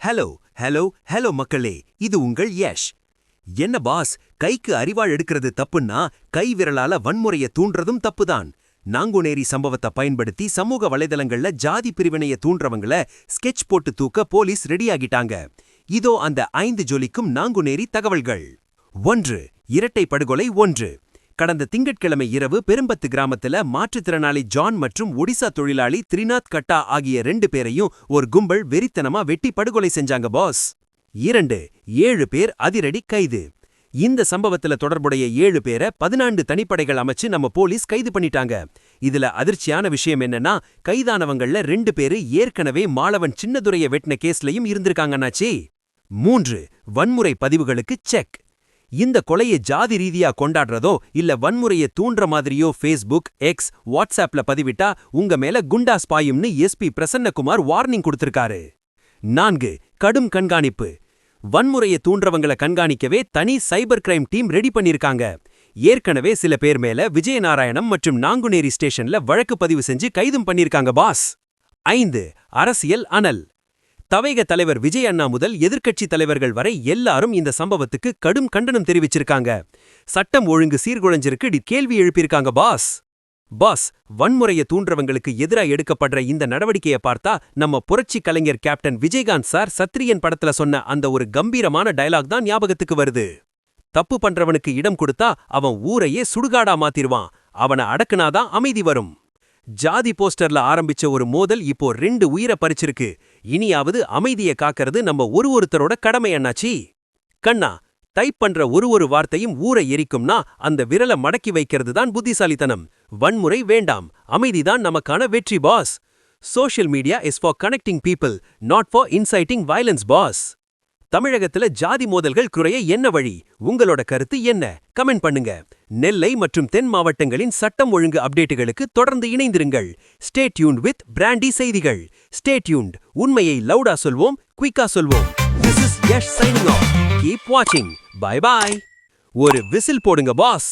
Hello hello hello மக்களே, இது உங்கள் யஷ். என்ன பாஸ், கைக்கு அரிவாள் எடுக்கிறது தப்புன்னா கை விரலால வன்முறைய தூண்டுறதும் தப்புதான். நாங்குநேரி சம்பவத்தை பயன்படுத்தி சமூக வலைதளங்கள்ல ஜாதி பிரிவினைய தூண்டுறவங்கள ஸ்கெட்ச் போட்டு தூக்க போலீஸ் ரெடியாகிட்டாங்க. இதோ அந்த 5 ஜொலிக்கும் நாங்குநேரி தகவல்கள். 1. இரட்டை படுகொலை 1. கடந்த திங்கட்கிழமை இரவு பெரும்பத்து கிராமத்துல மாற்றுத்திறனாளி ஜான் மற்றும் ஒடிசா தொழிலாளி திரிநாத் கட்டா ஆகிய 2 பேரையும் ஒரு கும்பல் வெறித்தனமா வெட்டி படுகொலை செஞ்சாங்க பாஸ். 2. 7 பேர் அதிரடி கைது. இந்த சம்பவத்துல தொடர்புடைய 7 பேரை 14 தனிப்படைகள் அமைச்சு நம்ம போலீஸ் கைது பண்ணிட்டாங்க. இதுல அதிர்ச்சியான விஷயம் என்னன்னா, கைதானவங்கள்ல 2 பேரு ஏற்கனவே மாளவன் சின்னதுரைய வெட்டின கேஸ்லயும் இருந்திருக்காங்கன்னாச்சே. 3. வன்முறை பதிவுகளுக்கு செக். இந்த கொலையை ஜாதி ரீதியா கொண்டாடுறதோ இல்ல வன்முறையை தூண்டுற மாதிரியோ ஃபேஸ்புக், எக்ஸ், வாட்ஸ்அப்ல பதிவிட்டா உங்க மேல குண்டாஸ் பாயும்னு எஸ்பி பிரசன்னகுமார் வார்னிங் கொடுத்திருக்காரு. 4. கடும் கண்காணிப்பு. வன்முறையை தூண்டுறவங்களை கண்காணிக்கவே தனி சைபர் கிரைம் டீம் ரெடி பண்ணிருக்காங்க. ஏற்கனவே சில பேர் மேல விஜயநாராயணம் மற்றும் நாங்குநேரி ஸ்டேஷன்ல வழக்கு பதிவு செஞ்சு கைதும் பண்ணிருக்காங்க பாஸ். 5. அரசியல் அனல். தவைக தலைவர் விஜய் அண்ணா முதல் எதிர்க்கட்சி தலைவர்கள் வரை எல்லாரும் இந்த சம்பவத்துக்கு கடும் கண்டனம் தெரிவிச்சிருக்காங்க. சட்டம் ஒழுங்கு சீர்குலைஞ்சிருக்கு கேள்வி எழுப்பியிருக்காங்க பாஸ். வன்முறைய தூண்டுறவங்களுக்கு எதிரா எடுக்கப்படுற இந்த நடவடிக்கையை பார்த்தா நம்ம புரட்சி கலைஞர் கேப்டன் விஜயகாந்த் சார் சத்ரியன் படத்துல சொன்ன அந்த ஒரு கம்பீரமான டயலாக் தான் ஞாபகத்துக்கு வருது. தப்பு பண்றவனுக்கு இடம் கொடுத்தா அவன் ஊரையே சுடுகாடா மாத்திருவான், அவனை அடக்குனாதான் அமைதி வரும். ஜாதி போஸ்டர்ல ஆரம்பிச்ச ஒரு மோதல் இப்போ 2 உயிரை பறிச்சிருக்கு. இனியாவது அமைதியை காக்கிறது நம்ம ஒருத்தரோட கடமை அண்ணாச்சி. கண்ணா, டைப் பண்ற ஒரு வார்த்தையும் ஊரை எரிக்கும்னா அந்த விரலை மடக்கி வைக்கிறது தான் புத்திசாலித்தனம். வன்முறை வேண்டாம், அமைதிதான் நமக்கான வெற்றி boss. Social media is for connecting people, not for inciting violence boss. தமிழகத்துல ஜாதி மோதல்கள் குறைய என்ன வழி? உங்களோட கருத்து என்ன? கமெண்ட் பண்ணுங்க. நெல்லை மற்றும் தென் மாவட்டங்களின் சட்டம் ஒழுங்கு அப்டேட்டுகளுக்கு தொடர்ந்து இணைந்திருங்கள். ஸ்டே டியூன்ட் வித் பிராண்டி செய்திகள். Stay tuned. உண்மையை லவுடா சொல்வோம், குயிக்கா சொல்வோம். This is Yash signing off. Keep watching. Bye bye. ஒரு விசில் போடுங்க பாஸ்.